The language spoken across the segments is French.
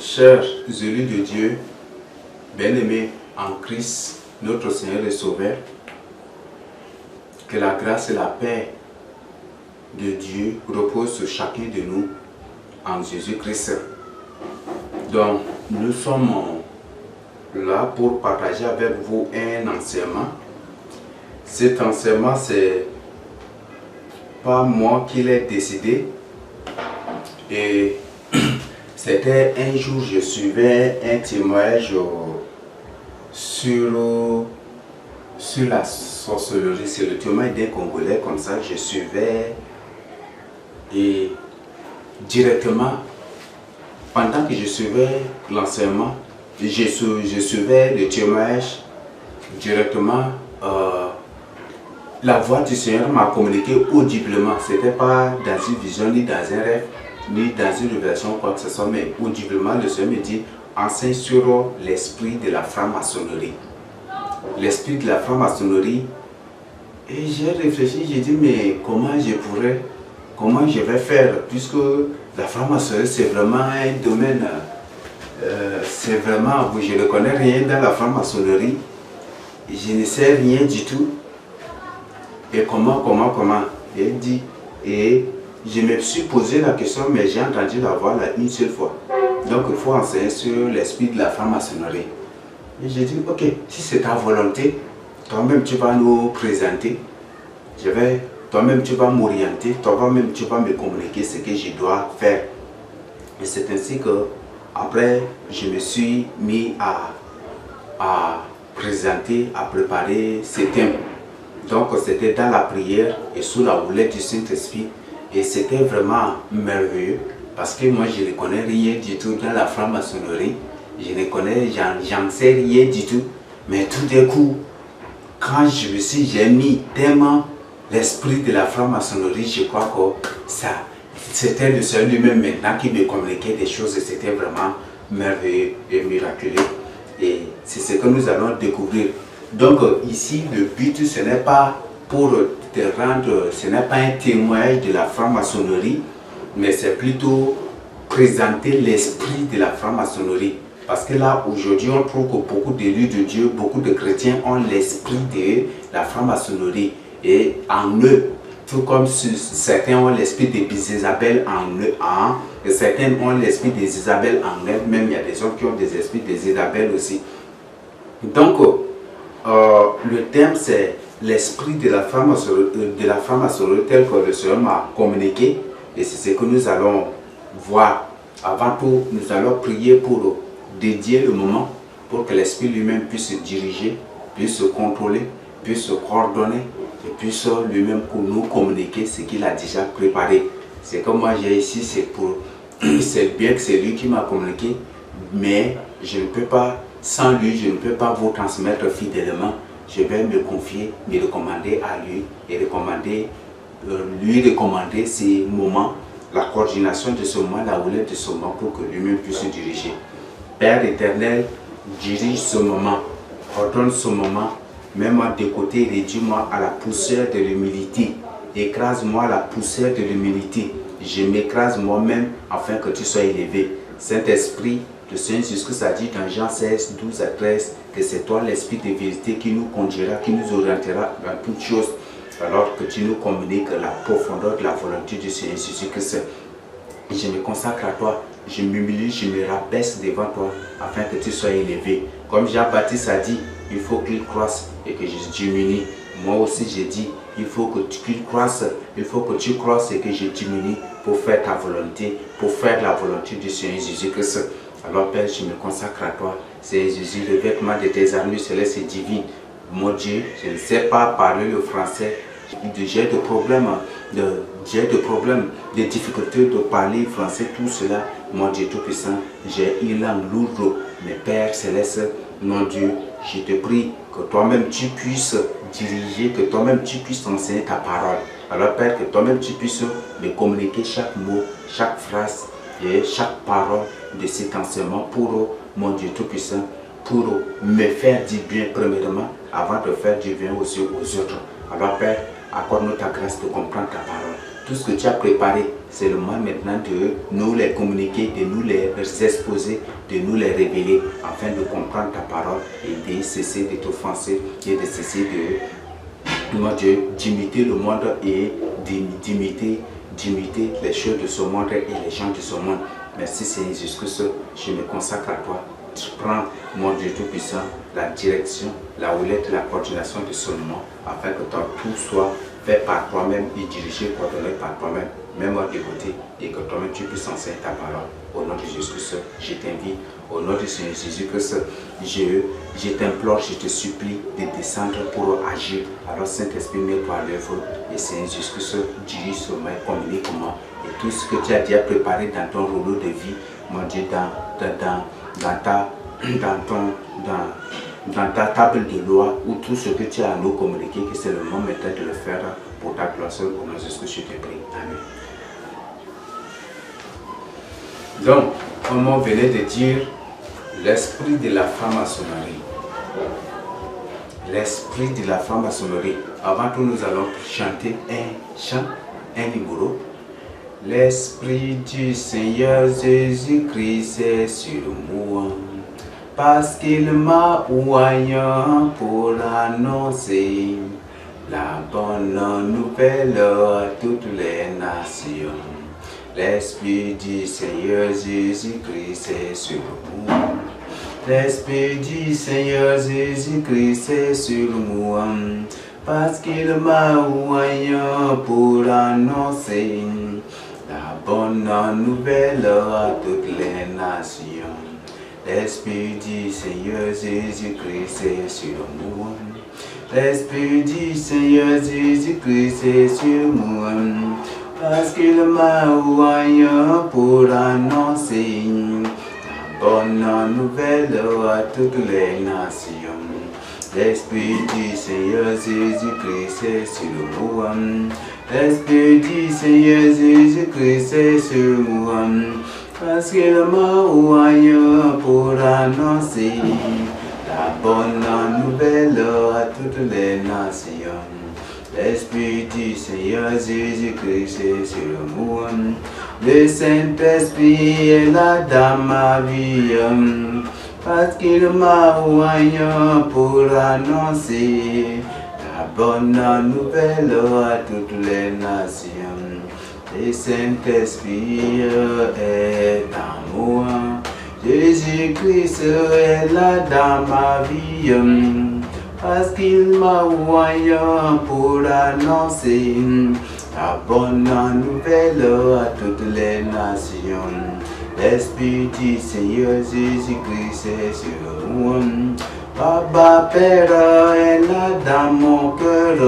Chers élus de Dieu, bien-aimés en Christ, notre Seigneur et Sauveur, que la grâce et la paix de Dieu reposent sur chacun de nous en Jésus-Christ. Donc, nous sommes là pour partager avec vous un enseignement. Cet enseignement, c'est pas moi qui l'ai décidé. Et c'était un jour, je suivais un témoignage sur la sorcellerie. C'est le témoignage d'un Congolais comme ça. Je suivais et directement, pendant que je suivais l'enseignement, je suivais le témoignage directement. La voix du Seigneur m'a communiqué audiblement. Ce n'était pas dans une vision, ni dans un rêve, ni dans une révélation, quoi que ce soit, mais audiblement, le Seigneur me dit, enseigne sur l'esprit de la franc-maçonnerie. L'esprit de la franc-maçonnerie. Et j'ai réfléchi, j'ai dit, mais comment je vais faire, puisque la franc-maçonnerie, c'est vraiment un domaine, c'est vraiment, je ne connais rien dans la franc-maçonnerie, je ne sais rien du tout. Et comment, et il dit, et je me suis posé la question, mais j'ai entendu la voix là une seule fois. Donc il faut enseigner sur l'esprit de la franc-maçonnerie. Et j'ai dit, ok, si c'est ta volonté, toi-même tu vas nous présenter, toi-même tu vas m'orienter, toi-même tu vas me communiquer ce que je dois faire. Et c'est ainsi que, après, je me suis mis à présenter, à préparer ces thèmes. Donc c'était dans la prière et sous la houlette du Saint-Esprit. Et c'était vraiment merveilleux parce que moi je ne connais rien du tout dans la franc-maçonnerie. J'en sais rien du tout. Mais tout d'un coup, quand j'ai mis tellement l'esprit de la franc-maçonnerie, je crois que c'était le Seigneur lui-même maintenant qui me communiquait des choses et c'était vraiment merveilleux et miraculeux. Et c'est ce que nous allons découvrir. Donc ici, le but, ce n'est pas pour te rendre, ce n'est pas un témoignage de la franc-maçonnerie, mais c'est plutôt présenter l'esprit de la franc-maçonnerie. Parce que là, aujourd'hui, on trouve que beaucoup d'élus de Dieu, beaucoup de chrétiens ont l'esprit de la franc-maçonnerie et en eux. Tout comme certains ont l'esprit de Isabelle en eux, et certains ont l'esprit d'Isabelle en elles. Même il y a des gens qui ont des esprits d'Isabelle aussi. Donc, le thème c'est l'esprit de la franc-maçonnerie tel que le Seigneur m'a communiqué et c'est ce que nous allons voir. Avant tout, nous allons prier pour dédier le moment pour que l'esprit lui-même puisse se diriger, puisse se contrôler, puisse se coordonner et puisse lui-même nous communiquer ce qu'il a déjà préparé. C'est comme moi j'ai ici, c'est bien que c'est lui qui m'a communiqué, mais je ne peux pas. Sans lui, je ne peux pas vous transmettre fidèlement. Je vais me confier, me recommander à lui et lui recommander ces moments, la coordination de ce moment, la houlette de ce moment pour que lui-même puisse se diriger. Père éternel, dirige ce moment, ordonne ce moment, mets-moi de côté, réduis-moi à la poussière de l'humilité. Écrase-moi à la poussière de l'humilité. Je m'écrase moi-même afin que tu sois élevé. Saint-Esprit, le Seigneur Jésus-Christ a dit dans Jean 16, 12 à 13 que c'est toi l'esprit de vérité qui nous conduira, qui nous orientera dans toutes choses, alors que tu nous communiques la profondeur de la volonté du Seigneur Jésus-Christ. Je me consacre à toi, je m'humilie, je me rabaisse devant toi, afin que tu sois élevé. Comme Jean-Baptiste a dit, il faut qu'il croisse et que je diminue. Moi aussi j'ai dit, il faut que tu croisses, il faut que tu croisses et que je diminue pour faire ta volonté, pour faire la volonté du Seigneur Jésus-Christ. Alors Père, je me consacre à toi. C'est Jésus, le vêtement de tes armures célestes et divines. Mon Dieu, je ne sais pas parler le français. J'ai des problèmes, des difficultés de parler français, tout cela. Mon Dieu Tout-Puissant, j'ai une langue lourde. Mais Père Céleste, mon Dieu, je te prie que toi-même tu puisses diriger, que toi-même tu puisses enseigner ta parole. Alors Père, que toi-même tu puisses me communiquer chaque mot, chaque phrase et chaque parole de cet enseignement pour mon Dieu Tout-Puissant, pour me faire du bien premièrement, avant de faire du bien aussi aux autres. Alors Père, accorde-nous ta grâce de comprendre ta parole. tout ce que tu as préparé, c'est le moment maintenant de nous les communiquer, de nous les exposer, de nous les révéler, afin de comprendre ta parole et de cesser de t'offenser et de cesser de, mon Dieu, d'imiter le monde et d'imiter les choses de ce monde et les gens de ce monde. Merci Seigneur Jésus-Christ, je me consacre à toi. Je prends, mon Dieu Tout-Puissant, la direction, la houlette, la coordination de ce moment, afin que tout soit fait par toi-même et dirigé, coordonné par toi-même, même à tes côtés, et que toi-même tu puisses enseigner ta parole. Au nom de Jésus-Christ, je t'invite, au nom de Seigneur Jésus-Christ, je t'implore, je te supplie de descendre pour agir. Alors Saint-Esprit, mets-toi à l'œuvre, et Seigneur Jésus-Christ, dirige ce moment, communique-moi, et tout ce que tu as déjà préparé dans ton rouleau de vie, mon Dieu, dans ta table de loi, ou tout ce que tu as à nous communiquer, que c'est le moment maintenant de le faire pour ta gloire. Au nom de Jésus, je te prie. Amen. Donc, comme on venait de dire, l'esprit de la franc-maçonnerie. L'esprit de la franc-maçonnerie. Avant tout, nous allons chanter un chant, un numéro. L'esprit du Seigneur Jésus-Christ est sur moi, parce qu'il m'a envoyé pour annoncer la bonne nouvelle à toutes les nations. L'Esprit du Seigneur Jésus-Christ est sur moi. L'Esprit du Seigneur Jésus-Christ est sur moi, parce qu'il m'a envoyé pour annoncer la bonne nouvelle à toutes les nations. L'Esprit du Seigneur Jésus-Christ est sur moi. L'Esprit du Seigneur Jésus-Christ est sur moi, parce qu'il m'a envoyé pour annoncer la bonne nouvelle à toutes les nations. L'Esprit du Seigneur Jésus-Christ est sur moi. L'Esprit du Seigneur Jésus-Christ est sur moi, parce qu'il m'a envoyé pour annoncer la bonne nouvelle à toutes les nations. L'Esprit du Seigneur Jésus-Christ est sur moi. Le Saint-Esprit est là dans ma vie, parce qu'il m'a envoyé pour annoncer la bonne nouvelle à toutes les nations. Le Saint-Esprit est dans moi. Jésus-Christ est là dans ma vie, parce qu'il m'a envoyé pour annoncer la bonne nouvelle à toutes les nations. L'Esprit du Seigneur Jésus-Christ est sur moi. Papa Père est là dans mon cœur,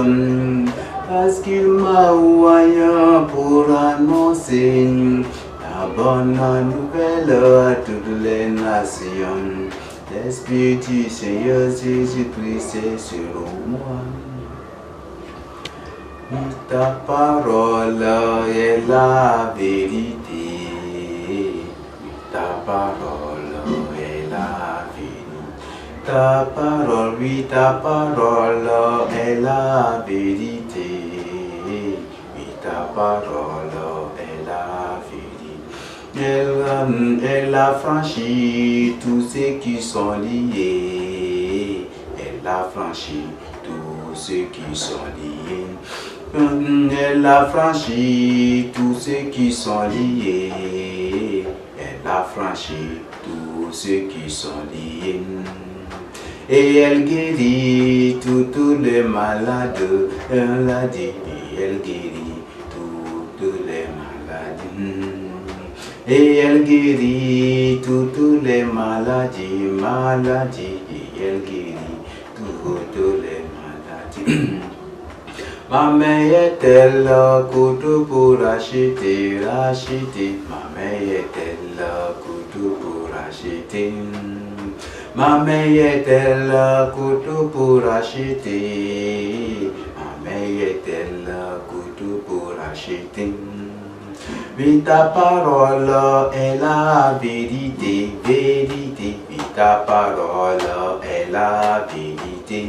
parce qu'il m'a envoyé pour annoncer la bonne nouvelle à toutes les nations. L'Esprit du Seigneur Jésus-Christ est sur moi. Ta parole est la vérité. Ta parole est la vérité. Ta parole, oui, ta parole est la vérité. Oui, ta parole est la vérité. Elle a franchi tous ceux qui sont liés. Elle a franchi tous ceux qui sont liés. Elle a franchi tous ceux qui sont liés. Elle a franchi tous ceux qui sont liés. Et elle guérit tous les malades. Elle a dit, elle guérit toutes les maladies. Et elle guérit toutes les maladies. Et elle guérit toutes les maladies. Ma main est-elle couteau pour acheter? Ma main est-elle couteau pour acheter? Ma main est-elle couteau pour acheter? Ma main est-elle couteau pour acheter? Oui, ta parole est la vérité, vérité. Oui, ta parole est la vérité.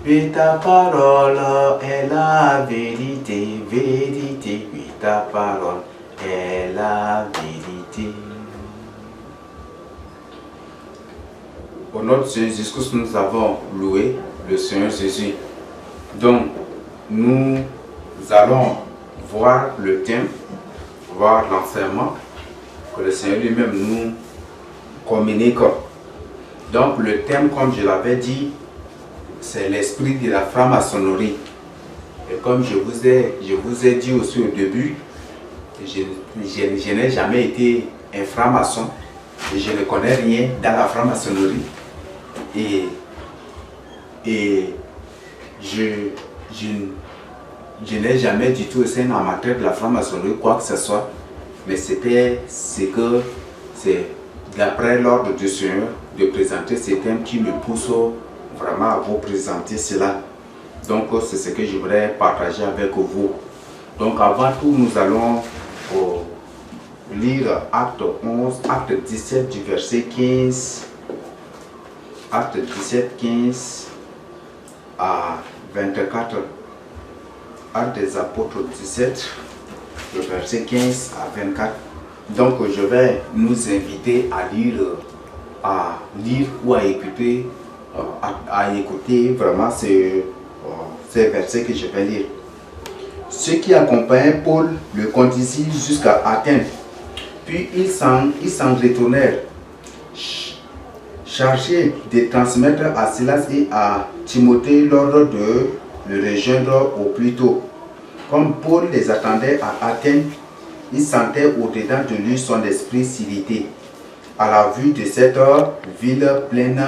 Oui, ta parole est la vérité, vérité. Oui, ta parole est la vérité. Au nom de ce discours, nous avons loué le Seigneur Jésus. Donc, nous allons voir le thème, voir l'enseignement que le Seigneur lui-même nous communique. Donc, le thème, comme je l'avais dit, c'est l'esprit de la franc-maçonnerie. Et comme je vous ai dit aussi au début, je n'ai jamais été un franc-maçon et je ne connais rien dans la franc-maçonnerie. Et je n'ai jamais du tout été un amateur de la franc-maçonnerie, quoi que ce soit. Mais c'est d'après l'ordre du Seigneur de présenter ces thèmes qui me poussent vraiment à vous présenter cela. Donc c'est ce que je voudrais partager avec vous. Donc avant tout, nous allons lire Acte 11, Acte 17 du verset 15. Acte 17, 15 à 24. Acte des apôtres 17, le verset 15 à 24. Donc je vais nous inviter à lire ou à écouter vraiment ces versets que je vais lire. Ceux qui accompagnaient Paul le conduisirent jusqu'à Athènes. Puis ils s'en retournèrent, chargés de transmettre à Silas et à Timothée l'ordre de le rejoindre au plus tôt. Comme Paul les attendait à Athènes, il sentait au-dedans de lui son esprit s'irriter à la vue de cette ville pleine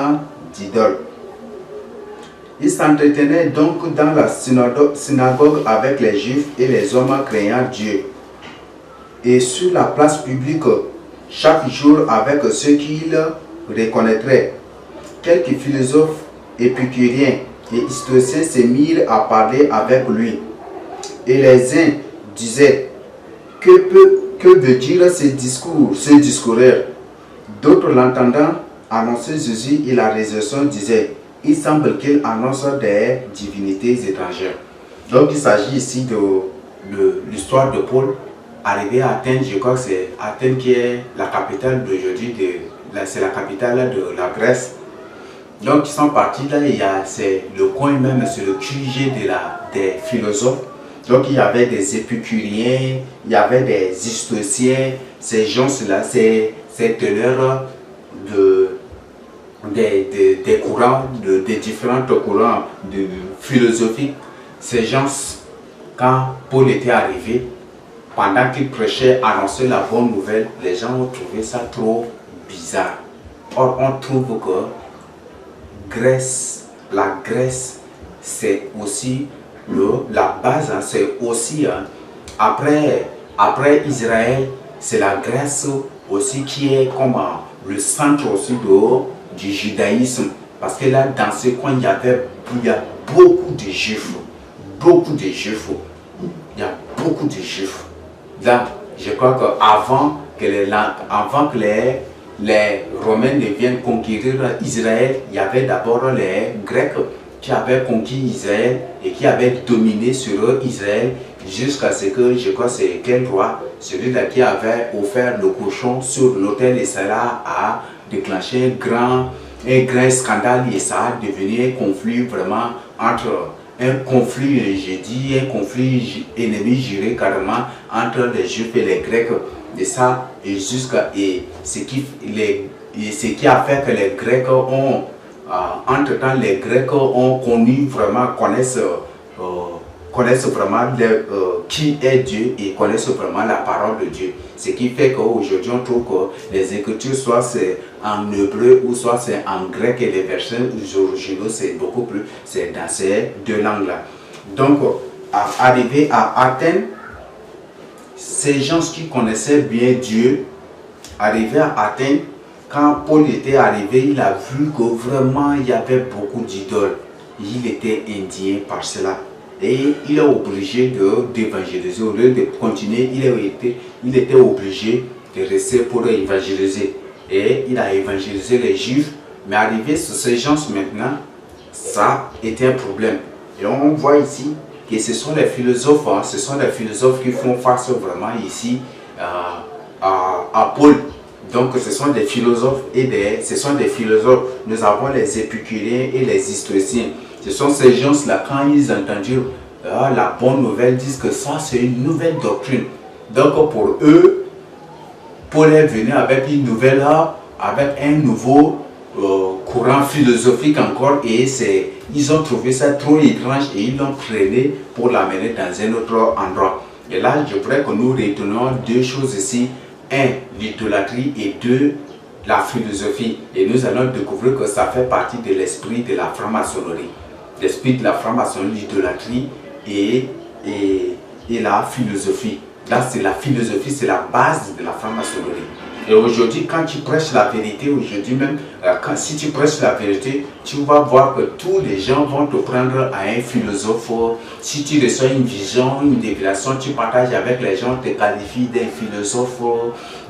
d'idoles. Il s'entretenait donc dans la synagogue avec les Juifs et les hommes craignant Dieu. Et sur la place publique, chaque jour avec ceux qu'il reconnaîtrait, quelques philosophes épicuriens et historiens se mirent à parler avec lui. Et les uns disaient, que veut dire ce discoureur? D'autres l'entendant annoncer Jésus et la résurrection disaient, il semble qu'il annonce des divinités étrangères. Donc il s'agit ici de l'histoire de Paul arrivé à Athènes. Je crois que c'est Athènes qui est la capitale d'aujourd'hui, c'est la capitale de la Grèce. Donc ils sont partis là, c'est le coin même, c'est le QG des philosophes. Donc il y avait des épicuriens, il y avait des historiens, ces gens-là, c'est teneurs des courants, des différents courants de philosophie. Ces gens, quand Paul était arrivé, pendant qu'il prêchait, annonçait la bonne nouvelle, les gens ont trouvé ça trop bizarre. Or, on trouve que la Grèce, c'est aussi la base, hein, c'est aussi, après Israël, c'est la Grèce aussi qui est comme le centre aussi du judaïsme. Parce que là, dans ce coin, il y a beaucoup de Juifs. Beaucoup de Juifs. Il y a beaucoup de Juifs. Là, je crois qu'avant que les Romains ne viennent conquérir Israël, il y avait d'abord les Grecs qui avaient conquis Israël et qui avaient dominé sur eux Israël jusqu'à ce que, je crois, c'est quel roi, celui-là qui avait offert le cochon sur l'autel, et cela a déclenché un grand scandale et ça a devenu un conflit vraiment entre un conflit ennemi juré carrément entre les Juifs et les Grecs. De ça, et ce qui a fait que les Grecs ont, entre-temps, les Grecs ont connaissent vraiment qui est Dieu et connaissent vraiment la parole de Dieu. Ce qui fait qu'aujourd'hui on trouve que les écritures, soit c'est en hébreu ou soit c'est en grec, et les versets originaux c'est beaucoup plus, c'est dans ces deux langues-là. Donc, arrivé à Athènes, ces gens qui connaissaient bien Dieu, arrivés à Athènes, quand Paul était arrivé, il a vu que vraiment il y avait beaucoup d'idoles. Il était indigné par cela. Et il est obligé d'évangéliser. Au lieu de continuer, il était obligé de rester pour évangéliser. Et il a évangélisé les Juifs. Mais arrivé sur ces gens maintenant, ça était un problème. Et on voit ici que ce sont les philosophes, qui font face vraiment ici à Paul. Donc ce sont des philosophes Nous avons les épicuriens et les historiens. Ce sont ces gens-là, quand ils entendirent la bonne nouvelle, disent que ça c'est une nouvelle doctrine. Donc pour eux, Paul est venu avec une nouvelle, avec un nouveau courant philosophique encore, et ils ont trouvé ça trop étrange et ils l'ont traîné pour l'amener dans un autre endroit. Et là, je voudrais que nous retenions deux choses ici. Un, l'idolâtrie, et deux, la philosophie. Et nous allons découvrir que ça fait partie de l'esprit de la franc-maçonnerie. L'esprit de la franc-maçonnerie, l'idolâtrie et la philosophie. Là, c'est la philosophie, c'est la base de la franc-maçonnerie. Et aujourd'hui, quand tu prêches la vérité, aujourd'hui même, si tu prêches la vérité, tu vas voir que tous les gens vont te prendre à un philosophe. Si tu reçois une vision, une révélation, tu partages avec les gens, te qualifient d'un philosophe,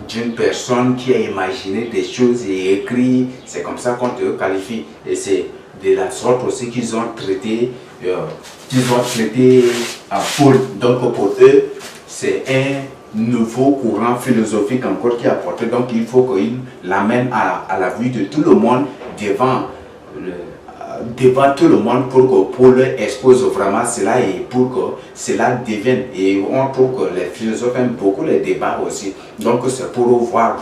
d'une personne qui a imaginé des choses et écrit. C'est comme ça qu'on te qualifie. Et c'est de la sorte aussi qu'ils ont traité, Paul. Donc pour eux, c'est un nouveau courant philosophique encore qui est apporté. Donc il faut qu'il l'amène à la vue de tout le monde, devant tout le monde, pour que Paul expose vraiment cela et pour que cela devienne. Et on trouve que les philosophes aiment beaucoup les débats aussi. Donc c'est pour voir.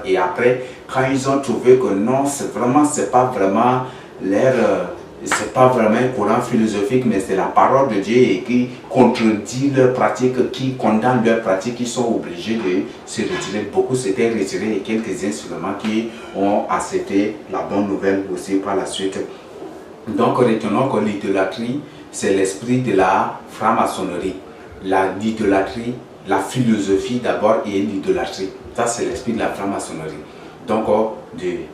Et après, quand ils ont trouvé que non, c'est pas vraiment c'est pas vraiment un courant philosophique, mais c'est la parole de Dieu et qui contredit leurs pratiques, qui condamne leurs pratiques, qui sont obligés de se retirer. Beaucoup s'étaient retirés et quelques-uns seulement qui ont accepté la bonne nouvelle aussi par la suite. Donc retenons que l'idolâtrie, c'est l'esprit de la franc-maçonnerie. L'idolâtrie, la philosophie d'abord et l'idolâtrie. Ça, c'est l'esprit de la franc-maçonnerie. Donc,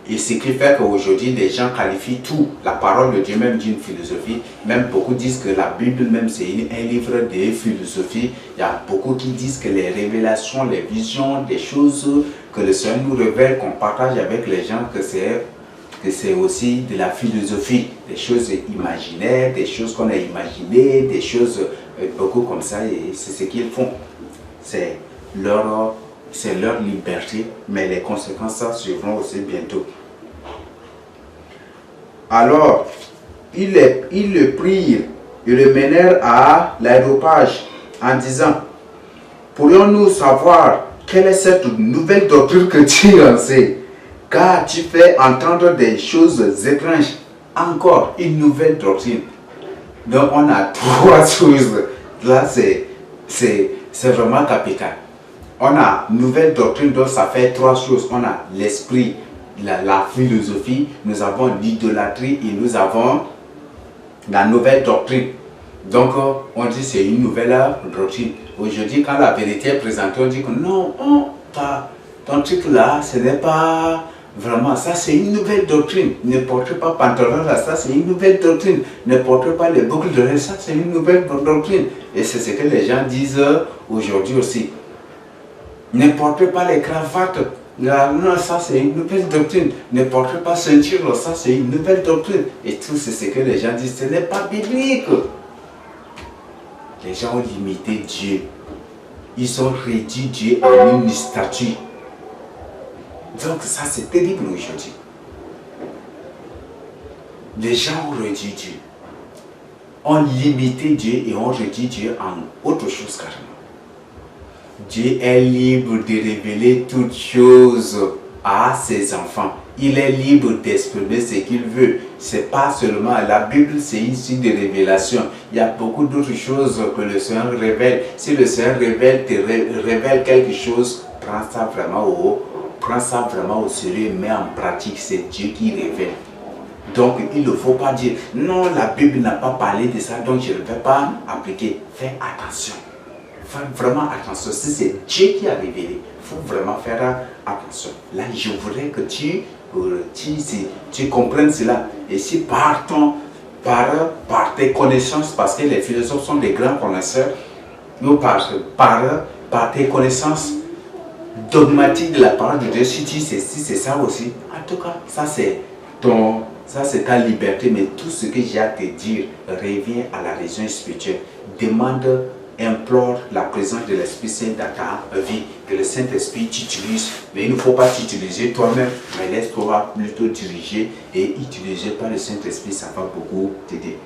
et ce qui fait qu'aujourd'hui, les gens qualifient tout, la parole de Dieu même d'une philosophie. Même beaucoup disent que la Bible même c'est un livre de philosophie. Il y a beaucoup qui disent que les révélations, les visions, des choses que le Seigneur nous révèle, qu'on partage avec les gens, que c'est aussi de la philosophie, des choses imaginaires, des choses qu'on a imaginées, des choses beaucoup comme ça, et c'est ce qu'ils font. C'est leur liberté, mais les conséquences ça suivront aussi bientôt. Alors, ils le prirent et le menèrent à l'aéropage en disant: pourrions-nous savoir quelle est cette nouvelle doctrine que tu enseignes, car tu fais entendre des choses étranges. Encore une nouvelle doctrine. Donc on a trois choses. Là c'est vraiment capital. On a nouvelle doctrine, donc ça fait trois choses. On a l'esprit, la philosophie, nous avons l'idolâtrie et nous avons la nouvelle doctrine. Donc on dit c'est une nouvelle doctrine. Aujourd'hui, quand la vérité est présentée, on dit que non, ton truc là, ce n'est pas vraiment ça, c'est une nouvelle doctrine. Ne portez pas pantalon là, ça c'est une nouvelle doctrine. Ne portez pas les boucles d'oreilles, ça c'est une nouvelle doctrine. Et c'est ce que les gens disent aujourd'hui aussi. Ne portez pas les cravates. Non, ça c'est une nouvelle doctrine. Ne portez pas ceinture, ça c'est une nouvelle doctrine. Et tout c'est ce que les gens disent. Ce n'est pas biblique. Les gens ont limité Dieu. Ils ont réduit Dieu à une statue. Donc ça c'est terrible aujourd'hui. Les gens ont réduit Dieu. Ont limité Dieu et ont réduit Dieu en autre chose carrément. Dieu est libre de révéler toutes choses à ses enfants. Il est libre d'exprimer ce qu'il veut. C'est pas seulement la Bible, c'est ici des révélations. Il y a beaucoup d'autres choses que le Seigneur révèle. Si le Seigneur révèle quelque chose, prends ça vraiment au sérieux, mets en pratique. C'est Dieu qui révèle. Donc il ne faut pas dire non, la Bible n'a pas parlé de ça, donc je ne vais pas appliquer. Fais attention. Fais vraiment attention. Si c'est Dieu qui a révélé, il faut vraiment faire attention. Là, je voudrais que tu comprennes cela. Et si par tes connaissances, parce que les philosophes sont des grands connaisseurs, nous par tes connaissances dogmatiques de la parole de Dieu, si tu sais, si c'est ça aussi, en tout cas, ça c'est Ça, c'est ta liberté, mais tout ce que j'ai à te dire revient à la raison spirituelle. Demande, implore la présence de l'Esprit Saint dans ta vie, que le Saint-Esprit t'utilise. Mais il ne faut pas t'utiliser toi-même, mais laisse-toi plutôt diriger et utiliser par le Saint-Esprit, ça va beaucoup t'aider.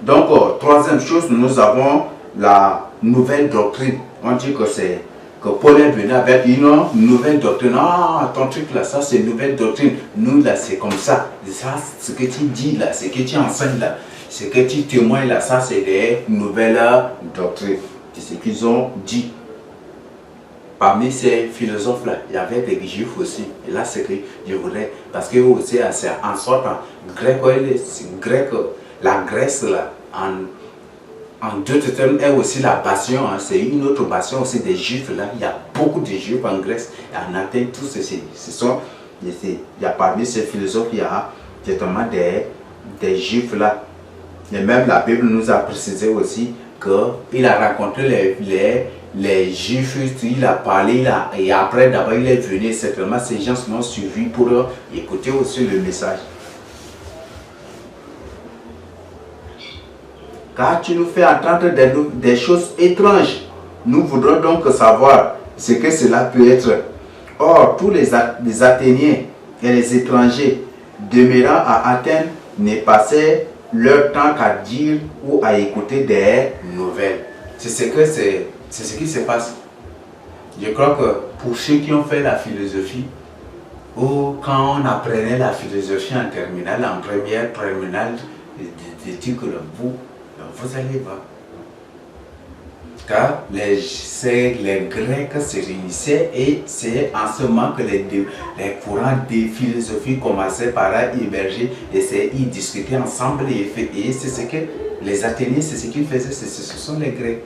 Donc, troisième chose, nous avons la nouvelle doctrine. On dit que c'est que Paul est venu avec une nouvelle doctrine. Ah, ton truc là, ça c'est une nouvelle doctrine. Nous là, c'est comme ça. Ça, ce que tu dis là, ce que tu enseignes là, ce que tu témoignes là, ça c'est des nouvelles doctrines. C'est ce qu'ils ont dit. Parmi ces philosophes là, il y avait des juifs aussi. Et là, c'est que je voudrais, parce que aussi, c'est en sorte, grec, la Grèce là, en d'autres termes, est aussi la passion. Hein. C'est une autre passion aussi des juifs là. Il y a beaucoup de juifs en Grèce. Et en Athènes, tous ce sont, il y a parmi ces philosophes, il y a directement des juifs là. Et même la Bible nous a précisé aussi qu'il a rencontré les juifs, il a parlé, et après d'abord il est venu. Certainement, ces gens l'ont suivi pour écouter aussi le message. Car tu nous fais entendre des choses étranges. Nous voudrons donc savoir ce que cela peut être. Or, tous les Athéniens et les étrangers demeurant à Athènes ne passaient leur temps qu'à dire ou à écouter des nouvelles. C'est ce qui se passe. Je crois que pour ceux qui ont fait la philosophie, ou quand on apprenait la philosophie en terminale, en première terminale, de que vous allez voir. Car les Grecs se réunissaient et c'est en ce moment que les courants de philosophie commençaient par émerger et ils discutaient ensemble et c'est ce que les Athéniens, c'est ce qu'ils faisaient, ce sont les Grecs.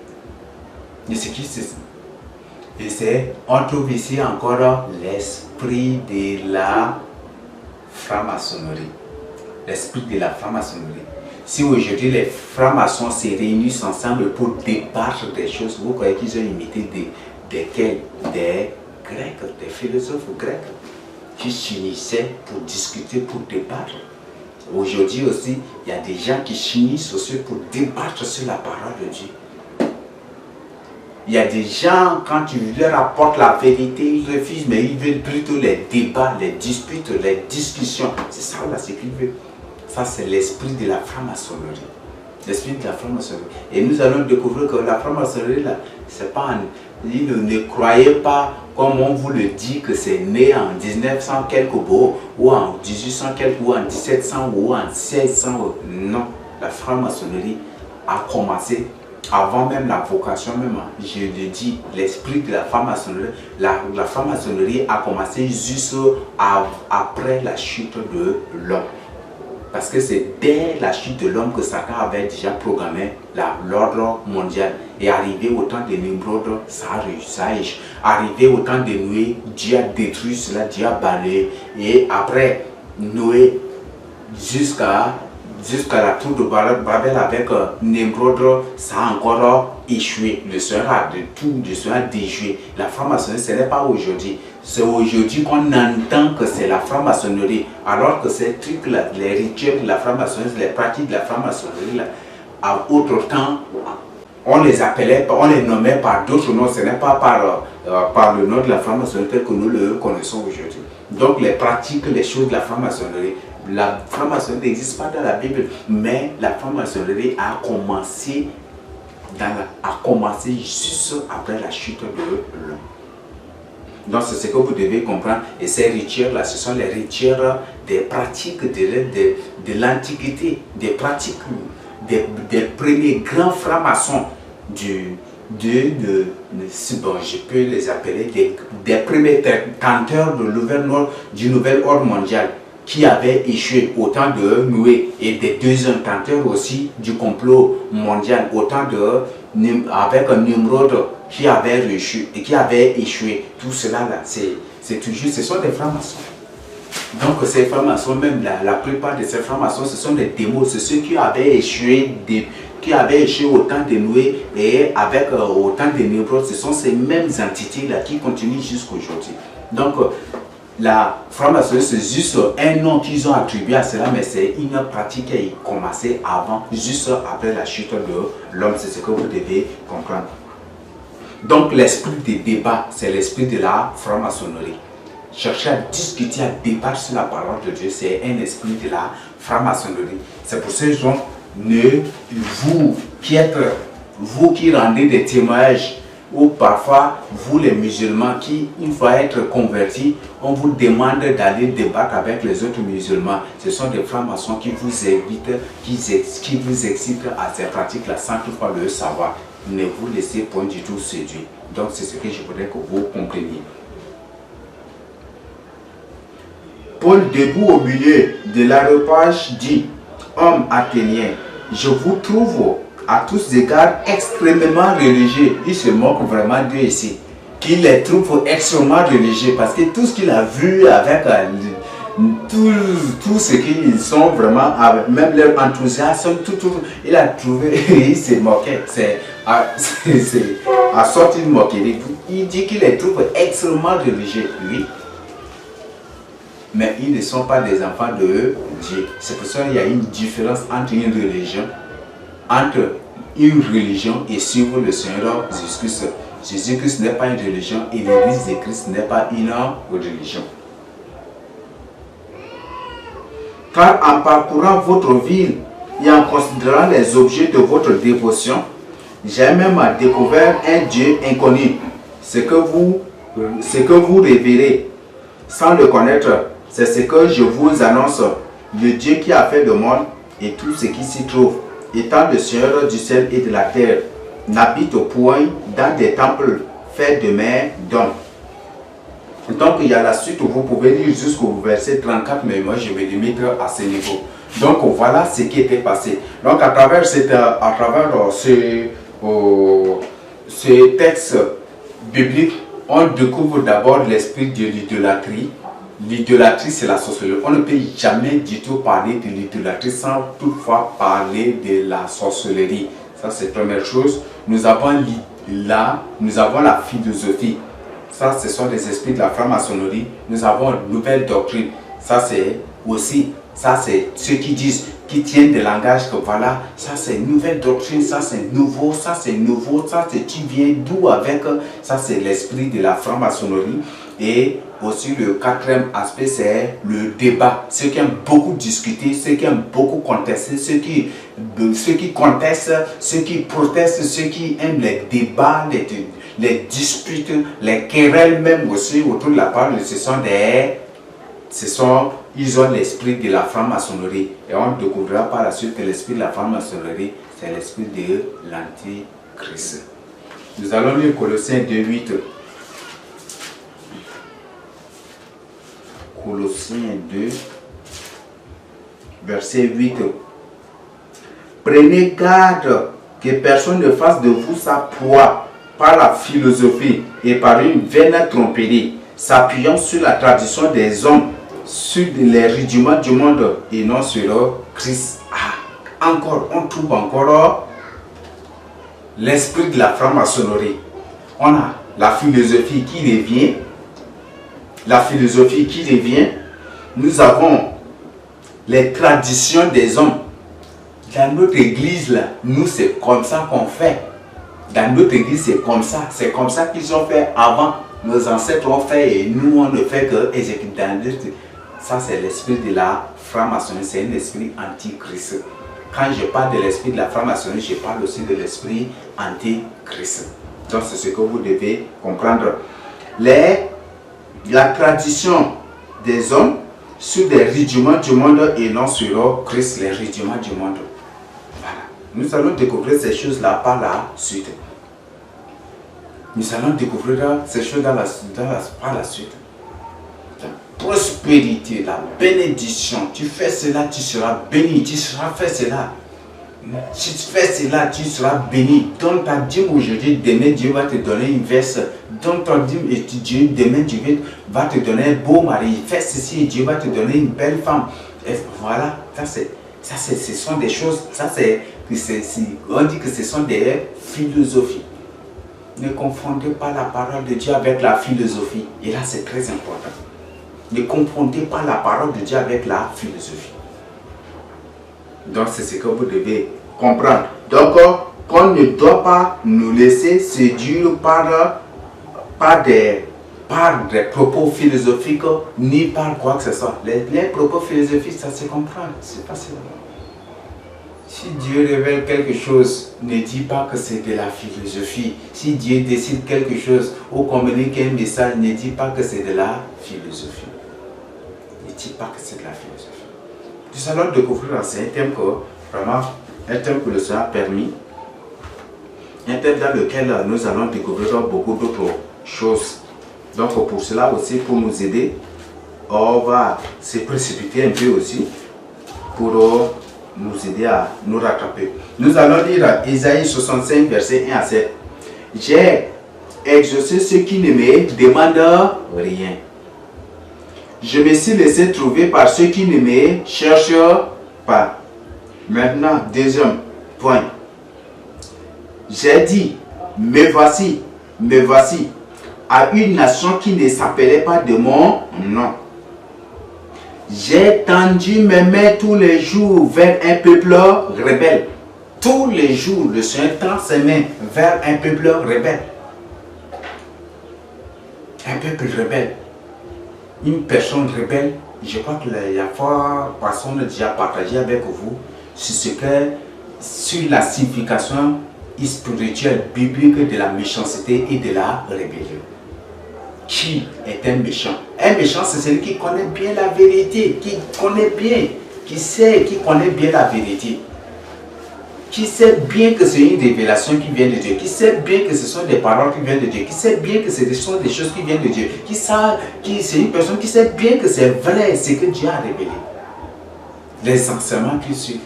On trouve ici encore l'esprit de la franc-maçonnerie. L'esprit de la franc-maçonnerie. Si aujourd'hui les francs-maçons se réunissent ensemble pour débattre des choses, vous croyez qu'ils ont imité des Grecs, des philosophes grecs qui s'unissaient pour discuter, pour débattre. Aujourd'hui aussi, il y a des gens qui s'unissent aussi pour débattre sur la parole de Dieu. Il y a des gens, quand tu leur apportes la vérité, ils refusent, mais ils veulent plutôt les débats, les disputes, les discussions. C'est ça là, ce qu'ils veulent. Ça, c'est l'esprit de la franc-maçonnerie. L'esprit de la franc-maçonnerie. Et nous allons découvrir que la franc-maçonnerie, là, c'est pas. Ne croyez pas, comme on vous le dit, que c'est né en 1900 quelque beau, ou en 1800 quelque, ou en 1700, ou en 1600. Non. La franc-maçonnerie a commencé avant même la vocation, même, je le dis, l'esprit de la franc-maçonnerie. La franc-maçonnerie a commencé juste après la chute de l'homme. Parce que c'est dès la chute de l'homme que Satan avait déjà programmé l'ordre mondial. Et arrivé au temps de Nimrod, ça a échoué. Arrivé au temps de Noé, Dieu a détruit cela, Dieu a balayé. Et après Noé, jusqu'à la tour de Babel avec Nimrod, ça a encore échoué. Le Seigneur a de tout, le Seigneur a déjoué. La franc-maçonnerie, ce n'est pas aujourd'hui. C'est aujourd'hui qu'on entend que c'est la franc-maçonnerie, alors que ces trucs-là, les rituels de la franc-maçonnerie, les pratiques de la franc-maçonnerie, à autre temps, on les appelait, on les nommait par d'autres noms, ce n'est pas par le nom de la franc-maçonnerie tel que nous le connaissons aujourd'hui. Donc les pratiques, les choses de la franc-maçonnerie n'existe pas dans la Bible, mais la franc-maçonnerie a commencé juste après la chute de l'homme. Donc c'est ce que vous devez comprendre. Et ces rituels-là, ce sont les rituels des pratiques de l'Antiquité, des pratiques des premiers grands francs-maçons bon, je peux les appeler des premiers tenteurs du nouvel ordre mondial qui avaient échoué au temps de Noé et des deuxièmes tenteurs aussi du complot mondial au temps avec Nimrod qui avait réussi et qui avait échoué. Tout cela là, c'est toujours, ce sont des francs-maçons. Donc ces francs-maçons, même la plupart de ces francs-maçons, ce sont des démons, c'est ceux qui avaient échoué au temps de Noé et au temps de Nimrod. Ce sont ces mêmes entités là qui continuent jusqu'à aujourd'hui. Donc la franc-maçonnerie, c'est juste un nom qu'ils ont attribué à cela, mais c'est une pratique qui a commencé avant, juste après la chute de l'homme. C'est ce que vous devez comprendre. Donc l'esprit de débat, c'est l'esprit de la franc-maçonnerie. Chercher à discuter, à débattre sur la parole de Dieu, c'est un esprit de la franc-maçonnerie. C'est pour ces gens, vous qui rendez des témoignages, ou parfois vous les musulmans qui, une fois être convertis, on vous demande d'aller débattre avec les autres musulmans. Ce sont des francs-maçons qui vous invitent, qui vous excitent à ces pratiques-là sans toutefois le savoir. Ne vous laissez point du tout séduire. Donc c'est ce que je voudrais que vous compreniez. Paul, debout au milieu de l'aréopage, dit: Homme athénien, je vous trouve à tous égards extrêmement religieux. Il se moque vraiment d'eux ici. Qu'il les trouve extrêmement religieux parce que tout ce qu'il a vu avec tout ce qu'ils sont vraiment, même leur enthousiasme, il a trouvé, il s'est moqué. C'est à sortir de moquerie. Il dit qu'il les trouve extrêmement religieux, oui. Mais ils ne sont pas des enfants de Dieu. C'est pour ça qu'il y a une différence entre une religion et suivre le Seigneur Jésus-Christ. Jésus-Christ n'est pas une religion et l'Église de Christ n'est pas une religion. Car en parcourant votre ville et en considérant les objets de votre dévotion, j'ai même découvert un Dieu inconnu. Ce que vous révérez sans le connaître, c'est ce que je vous annonce. Le Dieu qui a fait le monde et tout ce qui s'y trouve, étant le Seigneur du ciel et de la terre, n'habite point dans des temples faits de mains d'hommes. Donc il y a la suite où vous pouvez lire jusqu'au verset 34, mais moi je vais limite à ce niveau. Donc voilà ce qui était passé. Donc à travers ce texte biblique, on découvre d'abord l'esprit de l'idolâtrie. L'idolâtrie, c'est la sorcellerie. On ne peut jamais du tout parler de l'idolâtrie sans toutefois parler de la sorcellerie. Ça, c'est la première chose. Nous avons la philosophie. Ça, ce sont des esprits de la franc-maçonnerie. Nous avons une nouvelle doctrine. Ça, c'est aussi, ça, c'est ceux qui disent, qui tiennent des langages que voilà, ça, c'est une nouvelle doctrine, ça, c'est nouveau, ça, c'est nouveau, ça, c'est tu viens d'où avec, ça, c'est l'esprit de la franc-maçonnerie. Et aussi, le quatrième aspect, c'est le débat. Ceux qui aiment beaucoup discuter, ceux qui aiment beaucoup contester, ceux qui contestent, ceux qui protestent, ceux qui aiment les débats, les disputes, les querelles même aussi autour de la parole, ils ont l'esprit de la franc-maçonnerie. Et on découvrira par la suite que l'esprit de la franc-maçonnerie, c'est l'esprit de l'antichrist. Nous allons lire Colossiens 2:8. Colossiens 2, verset 8. Prenez garde que personne ne fasse de vous sa proie par la philosophie et par une vaine tromperie, s'appuyant sur la tradition des hommes, sur les rudiments du monde et non sur Christ. On trouve encore l'esprit de la franc-maçonnerie. On a la philosophie qui revient. Nous avons les traditions des hommes. Dans notre église, là, nous, c'est comme ça qu'on fait. Dans notre église, c'est comme ça. C'est comme ça qu'ils ont fait avant. Nos ancêtres ont fait et nous, on ne fait que exécuter. Ça, c'est l'esprit de la franc-maçonnerie. C'est un esprit antichrist. Quand je parle de l'esprit de la franc-maçonnerie, je parle aussi de l'esprit antichrist. Donc, c'est ce que vous devez comprendre. La tradition des hommes sur des rudiments du monde et non sur Christ, les rudiments du monde. Voilà. Nous allons découvrir ces choses-là par la suite. Nous allons découvrir ces choses par la suite. La prospérité, la bénédiction. Tu fais cela, tu seras béni. Tu seras fait cela. Si tu fais cela, tu seras béni. Donne ta dîme aujourd'hui, demain Dieu va te donner une veste. Donne ton dîme et Dieu, demain Dieu va te donner un beau mari. Fais ceci et Dieu va te donner une belle femme. Et voilà, ce sont des choses, on dit que ce sont des philosophies. Ne confondez pas la parole de Dieu avec la philosophie. Et là, c'est très important. Ne confondez pas la parole de Dieu avec la philosophie. Donc c'est ce que vous devez comprendre. Donc on ne doit pas nous laisser séduire par des propos philosophiques ni par quoi que ce soit. Les propos philosophiques, ça se comprend, c'est facile. Si Dieu révèle quelque chose, ne dis pas que c'est de la philosophie. Si Dieu décide quelque chose ou communique un message, ne dis pas que c'est de la philosophie. Ne dis pas que c'est de la philosophie. Nous allons découvrir un thème que, vraiment, un thème que le Seigneur a permis. Un thème dans lequel nous allons découvrir beaucoup d'autres choses. Donc pour cela aussi, pour nous aider, on va se précipiter un peu aussi pour nous aider à nous rattraper. Nous allons lire Ésaïe 65, verset 1 à 7. J'ai exaucé ceux qui ne me demandent rien. Je me suis laissé trouver par ceux qui ne me cherchent pas. Maintenant, deuxième point. J'ai dit, me voici, à une nation qui ne s'appelait pas de mon nom. J'ai tendu mes mains tous les jours vers un peuple rebelle. Tous les jours, le Seigneur tend ses mains vers un peuple rebelle. Un peuple rebelle. Une personne rebelle, je crois qu'il y a fort personne déjà partagé avec vous sur la signification spirituelle, biblique de la méchanceté et de la rébellion. Qui est un méchant? Un méchant, c'est celui qui connaît bien la vérité, qui connaît bien, qui connaît bien la vérité, qui sait bien que c'est une révélation qui vient de Dieu, qui sait bien que ce sont des paroles qui viennent de Dieu, qui sait bien que ce sont des choses qui viennent de Dieu, c'est une personne qui sait bien que c'est vrai ce que Dieu a révélé. Les enseignements qui suivent,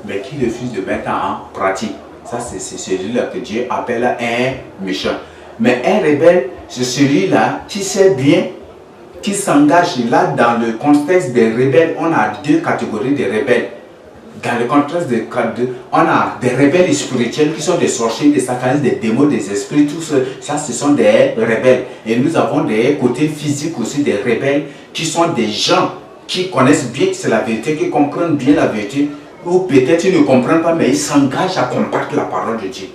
mais qui refusent de mettre en pratique. Ça, c'est celui-là que Dieu appelle un méchant. Mais un rebelle, c'est celui-là qui sait bien, qui s'engage. Là, dans le contexte des rebelles, on a deux catégories de rebelles. Dans le contexte on a des rebelles spirituels qui sont des sorciers, des satanistes, des démons, des esprits, tout ça, ce sont des rebelles. Et nous avons des côtés physiques aussi, des rebelles, qui sont des gens qui connaissent bien que c'est la vérité, qui comprennent bien la vérité, ou peut-être ils ne comprennent pas, mais ils s'engagent à combattre la parole de Dieu.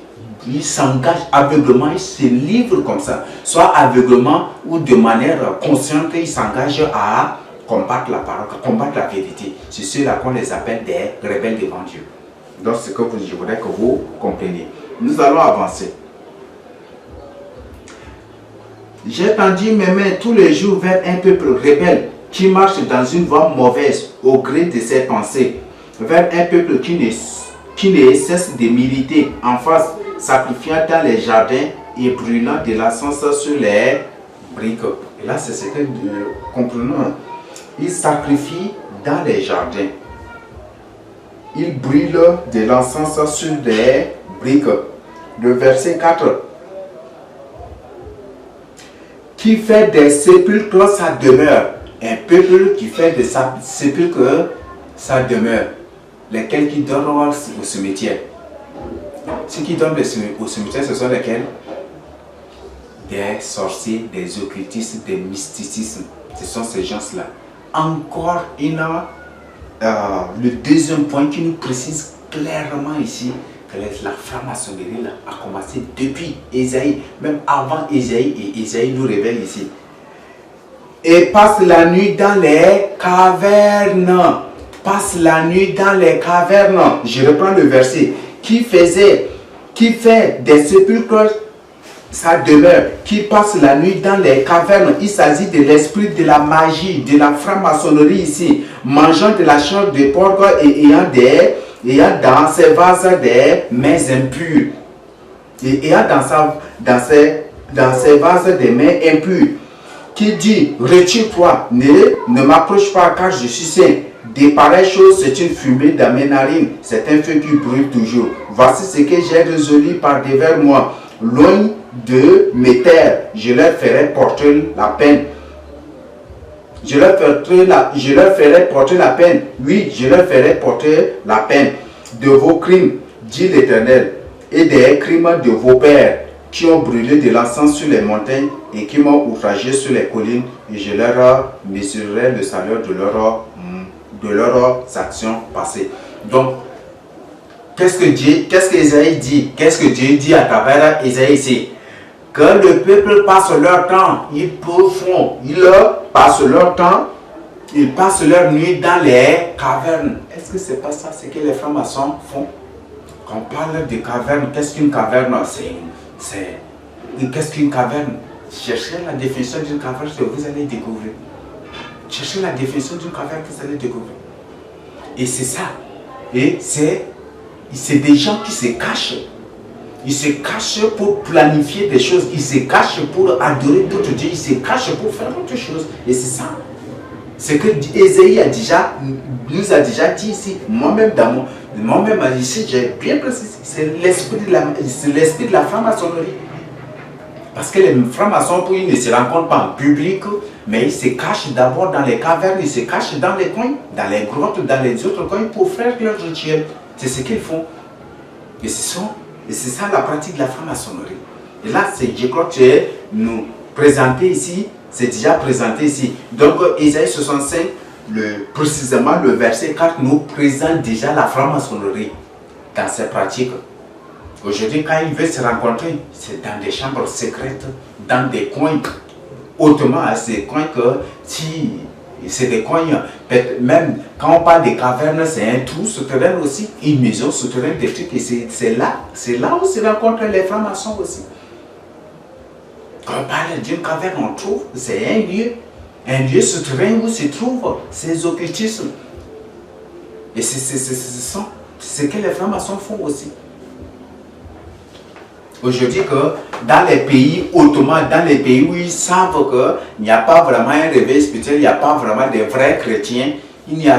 Ils s'engagent aveuglement, ils se livrent comme ça, soit aveuglement ou de manière consciente, ils s'engagent à combattre la parole, à combattre la vérité. C'est ceux-là qu'on les appelle des rebelles devant Dieu. Donc c'est ce que je voudrais que vous compreniez. Nous allons avancer. J'ai tendu mes mains tous les jours vers un peuple rebelle qui marche dans une voie mauvaise au gré de ses pensées, vers un peuple qui ne cesse de militer en face, sacrifiant dans les jardins et brûlant de l'encens sur les briques. Et là, c'est ce que nous comprenons. Il sacrifie dans les jardins. Il brûle de l'encens sur des briques. Le verset 4. Qui fait des sépulcres sa demeure. Un peuple qui fait des sépulcres sa demeure. Lesquels qui dorment au cimetière. Ceux qui dorment au cimetière, ce sont lesquels? Des sorciers, des occultistes, des mysticismes. Ce sont ces gens-là. Encore le deuxième point qui nous précise clairement ici que la franc-maçonnerie a commencé depuis Ésaïe, même avant Ésaïe, et Ésaïe nous révèle ici. Et passe la nuit dans les cavernes. Passe la nuit dans les cavernes. Je reprends le verset. Qui fait des sépulcres sa demeure, qui passe la nuit dans les cavernes. Il s'agit de l'esprit de la magie, de la franc-maçonnerie ici, mangeant de la chair de porc et ayant dans ses vases des mains impures. Et ayant dans ses vases des mains impures. Qui dit, retire-toi, ne m'approche pas car je suis saint. De pareilles choses, c'est une fumée dans mes narines, c'est un feu qui brûle toujours. Voici ce que j'ai résolu par devers moi. Loin de mes terres, je leur ferai porter la peine. Je leur ferai porter la peine. Oui, je leur ferai porter la peine de vos crimes, dit l'Éternel, et des crimes de vos pères. qui ont brûlé de l'encens sur les montagnes et qui m'ont outragé sur les collines, et je leur mesurerai le salaire de leurs actions passées. Donc, qu'est-ce que Isaïe dit? Qu'est-ce que Dieu dit à travers Isaïe ici? Que le peuple passe leur temps, ils passent leur temps, ils passent leur nuit dans les cavernes. Est-ce que c'est pas ça, c'est que les francs-maçons font? Quand on parle de caverne, qu'est-ce qu'une caverne? Qu'est-ce qu'une caverne? Cherchez la définition d'une caverne que vous allez découvrir. Cherchez la définition d'une caverne que vous allez découvrir. Et c'est ça. Et c'est des gens qui se cachent. Ils se cachent pour planifier des choses. Ils se cachent pour adorer d'autres dieux. Ils se cachent pour faire autre chose. Et c'est ça. C'est que Ésaïe nous a déjà dit ici. Moi-même ici, j'ai bien précisé. C'est l'esprit de la franc-maçonnerie. Parce que les francs-maçons, pour ils ne se rencontrent pas en public, mais ils se cachent d'abord dans les cavernes, ils se cachent dans les coins, dans les grottes, dans les autres coins pour faire leurs rituels. C'est ce qu'ils font. Et c'est ça la pratique de la franc-maçonnerie. Et là, je crois que nous présenter ici, c'est déjà présenté ici. Donc, Ésaïe 65, précisément le verset 4, nous présente déjà la franc-maçonnerie dans ses pratiques. Aujourd'hui, quand ils veulent se rencontrer, c'est dans des chambres secrètes, dans des coins, hautement à ces coins que si c'est des coins, même quand on parle des cavernes, c'est un trou souterrain aussi, une maison souterraine, des trucs, et c'est là où se rencontrent les francs-maçons aussi. Quand on parle d'une caverne, on trouve, c'est un lieu souterrain où se trouvent ces occultismes. Et c'est ce que les francs-maçons font aussi. Aujourd'hui, dans les pays ottomans, dans les pays où ils savent qu'il n'y a pas vraiment un réveil spirituel, il n'y a pas vraiment de vrais chrétiens, il n'y a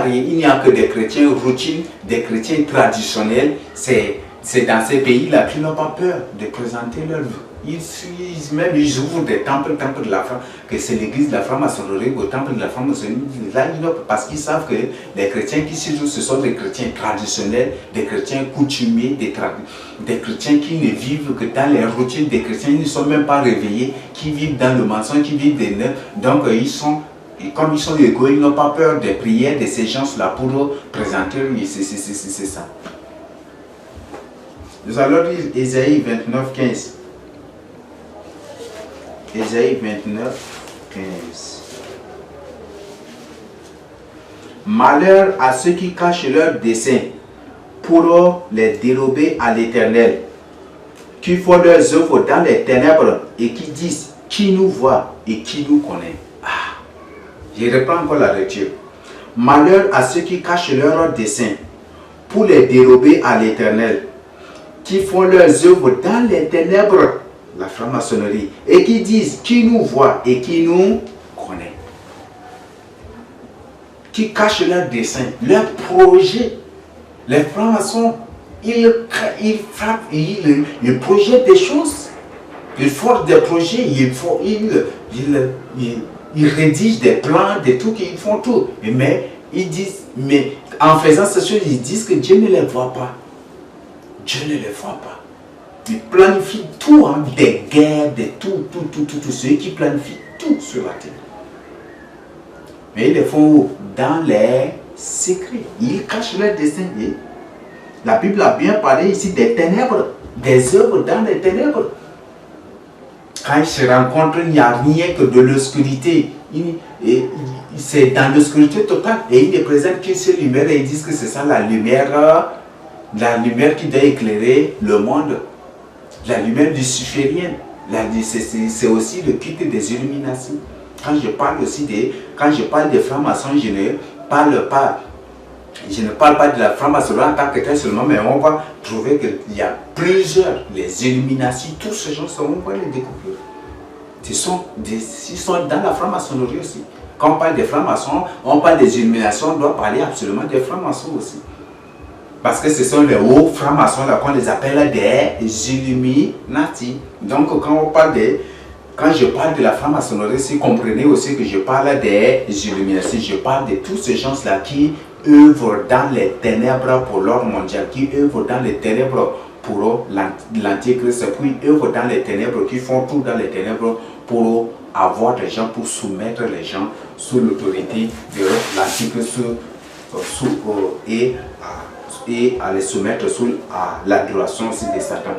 que des chrétiens routines, des chrétiens traditionnels, c'est dans ces pays-là qu'ils n'ont pas peur de présenter leur vie. Ils ouvrent des temples de la franc, que c'est l'église de la franc-maçonnerie, au temple de la franc-maçonnerie, là, parce qu'ils savent que les chrétiens qui s'y jouent, ce sont des chrétiens traditionnels, des chrétiens coutumiers, des chrétiens qui ne vivent que dans les routines, des chrétiens qui ne sont même pas réveillés, qui vivent dans le mensonge, qui vivent des nœuds. Donc, comme ils sont égaux, ils n'ont pas peur des prières de ces gens-là pour présenter, c'est ça. Nous allons lire Ésaïe 29, 15. Ésaïe 29, 15. Malheur à ceux qui cachent leurs desseins pour les dérober à l'Éternel, qui font leurs œuvres dans les ténèbres et qui disent qui nous voit et qui nous connaît. Je reprends encore la lecture. Malheur à ceux qui cachent leurs desseins pour les dérober à l'Éternel, qui font leurs œuvres dans les ténèbres, la franc-maçonnerie, et qui disent qui nous voit et qui nous connaît. Qui cachent leurs desseins, leurs projets. Les francs-maçons, ils frappent, ils projettent des choses, ils forcent des projets, ils rédigent des plans, des trucs, ils font tout. Mais ils disent, mais en faisant ces choses, ils disent que Dieu ne les voit pas. Dieu ne les voit pas. Ils planifient tout, des guerres, tout. Ceux qui planifient tout sur la terre. Mais ils le font dans les secrets. Ils cachent leurs desseins. La Bible a bien parlé ici des ténèbres, des œuvres dans les ténèbres. Quand ils se rencontrent, il n'y a rien que de l'obscurité. C'est dans l'obscurité totale. Et ils ne présentent qu'une seule lumière et ils disent que c'est ça la lumière qui doit éclairer le monde. La lumière luciférienne. C'est aussi le culte des illuminations. Quand je parle des francs-maçons, je ne parle pas de la franc-maçonnerie en tant que tel seulement, mais on va trouver qu'il y a plusieurs, les illuminations, tous ces gens, on va les découvrir. Ils sont dans la franc-maçonnerie aussi. Quand on parle des francs-maçons, on parle des illuminations, on doit parler absolument des francs-maçons aussi. Parce que ce sont les hauts francs-maçons là qu'on les appelle des Illuminati. Donc quand je parle de la franc-maçonnerie, si vous comprenez aussi que je parle des Illuminati, je parle de tous ces gens-là qui œuvrent dans les ténèbres pour l'ordre mondial, qui œuvrent dans les ténèbres pour l'antichrist, puis œuvre dans les ténèbres, qui font tout dans les ténèbres pour avoir des gens, pour soumettre les gens sous l'autorité de l'antichrist et à les soumettre sous l'adoration aussi de Satan.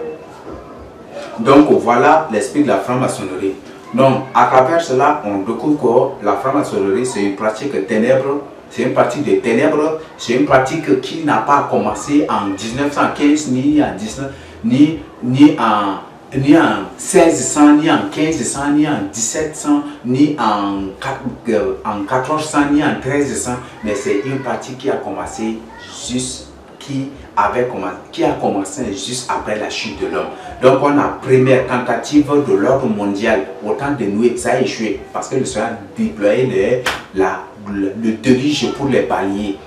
Donc voilà l'esprit de la franc-maçonnerie. Donc à travers cela, on découvre que la franc-maçonnerie, c'est une pratique ténèbres, c'est une pratique de ténèbres, c'est une pratique qui n'a pas commencé en 1915, ni en 19, ni en 1600, ni en 1500, ni en 1700, ni en 1400, ni en 1300, mais c'est une pratique qui a commencé qui a commencé juste après la chute de l'homme. Donc on a première tentative de l'ordre mondial au temps de Noé, ça a échoué parce que le Seigneur a déployé le dirige pour les balayer,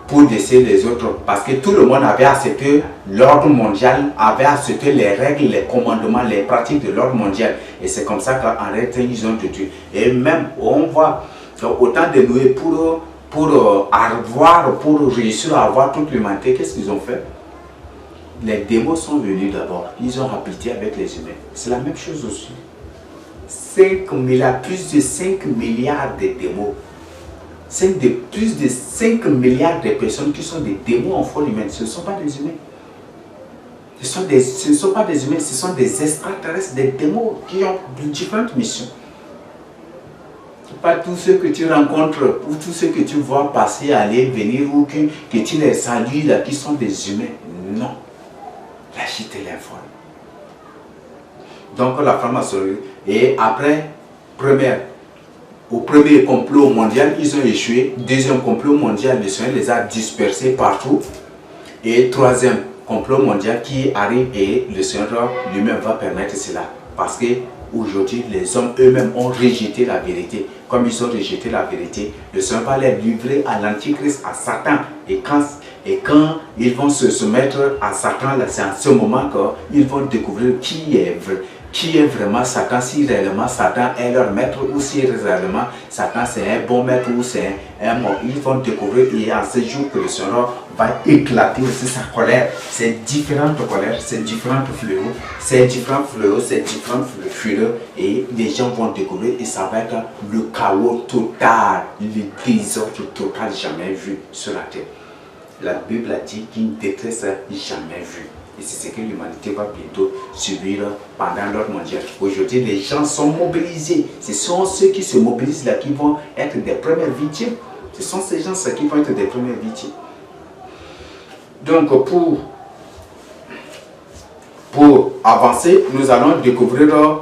pour laisser les autres, parce que tout le monde avait accepté l'ordre mondial, avait accepté les règles, les commandements, les pratiques de l'ordre mondial, et c'est comme ça qu'en réalité ils ont tué. Et même on voit au temps de Noé, pour réussir à avoir toute l'humanité, qu'est-ce qu'ils ont fait? Les démons sont venus d'abord, ils ont habité avec les humains. C'est la même chose aussi. Plus de 5 milliards de démons. Plus de 5 milliards de personnes qui sont des démons en forme humaine. Ce ne sont pas des humains. Ce ne sont pas des humains, ce sont des extraterrestres, des démons qui ont différentes missions. Pas tous ceux que tu rencontres ou tous ceux que tu vois passer, aller, venir ou que tu les salues là, qui sont des humains. Non. La chute l'informe. Donc la franc-maçonnerie. Et après, au premier complot mondial, ils ont échoué. Deuxième complot mondial, le Seigneur les a dispersés partout. Et troisième complot mondial qui arrive et le Seigneur lui-même va permettre cela. Parce que aujourd'hui, les hommes eux-mêmes ont rejeté la vérité. Comme ils ont rejeté la vérité, le Seigneur va les livrer à l'antichrist, à Satan. Et quand ils vont se soumettre à Satan, c'est à ce moment qu'ils vont découvrir qui est vraiment Satan, si réellement Satan est leur maître ou si réellement Satan c'est un bon maître ou c'est un mort. Ils vont découvrir et à ce jour que le Seigneur va éclater aussi sa colère, ses différentes colères, ses différentes fléaux, ces différentes fureurs, et les gens vont découvrir et ça va être le chaos total, le désordre total jamais vu sur la terre. La Bible a dit qu'une détresse jamais vue. Et c'est ce que l'humanité va bientôt subir pendant l'ordre mondial. Aujourd'hui, les gens sont mobilisés. Ce sont ceux qui se mobilisent là qui vont être des premières victimes. Ce sont ces gens-là qui vont être des premières victimes. Donc, pour avancer, nous allons découvrir,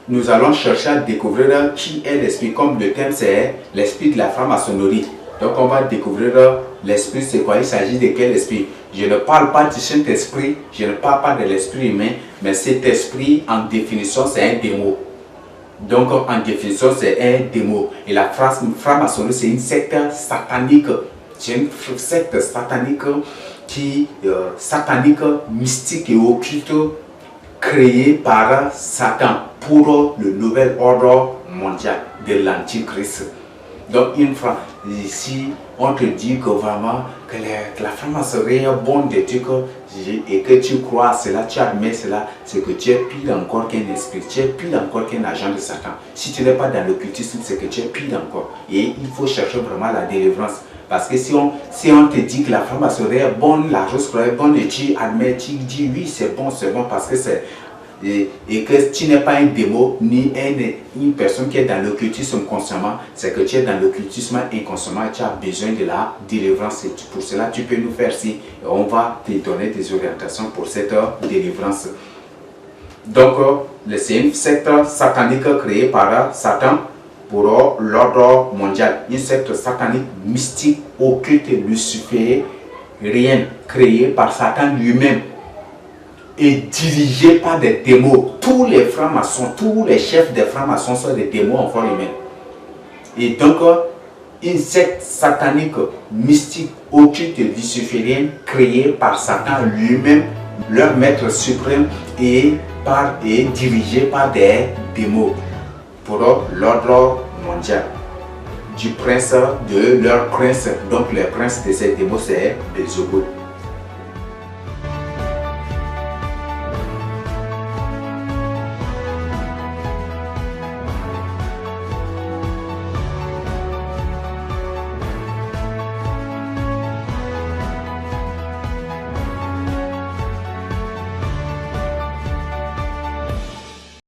nous allons chercher à découvrir qui est l'esprit. Comme le thème, c'est l'esprit de la franc-maçonnerie. Donc, on va découvrir l'esprit, c'est quoi? Il s'agit de quel esprit? Je ne parle pas du Saint-Esprit, je ne parle pas de l'esprit humain, mais cet esprit, en définition, c'est un démon. Donc, en définition, c'est un démon. Et la franc-maçonnerie, c'est une secte satanique. C'est une secte satanique satanique, mystique et occulte, créée par Satan pour le nouvel ordre mondial de l'Antichrist. Donc, ici, on te dit que vraiment, que la franc-maçonnerie est bonne de trucs et que tu crois à cela, tu admets cela, c'est que tu es pire encore qu'un esprit, tu es pire encore qu'un agent de Satan. Si tu n'es pas dans l'occultisme, c'est que tu es pire encore. Et il faut chercher vraiment la délivrance. Parce que si on te dit que la franc-maçonnerie est bonne, la rose est bonne, et tu admets, tu dis oui, c'est bon, parce que c'est... Et que tu n'es pas un démon ni une personne qui est dans l'occultisme consciemment, c'est que tu es dans l'occultisme inconsciemment et tu as besoin de la délivrance. Et pour cela, tu peux nous faire ci. On va te donner des orientations pour cette délivrance. Donc, c'est une secte satanique créée par Satan pour l'ordre mondial. Une secte satanique, mystique, occulte, luciférienne, créée par Satan lui-même. Et dirigé par des démons. Tous les francs-maçons, tous les chefs des francs-maçons sont des démons en forme humaine. Et donc, une secte satanique, mystique, occulte, luciférienne, créée par Satan lui-même, leur maître suprême, et dirigée par des démons pour l'ordre mondial. Du prince, de leur prince, donc le prince de ces démons, c'est Belzébuth.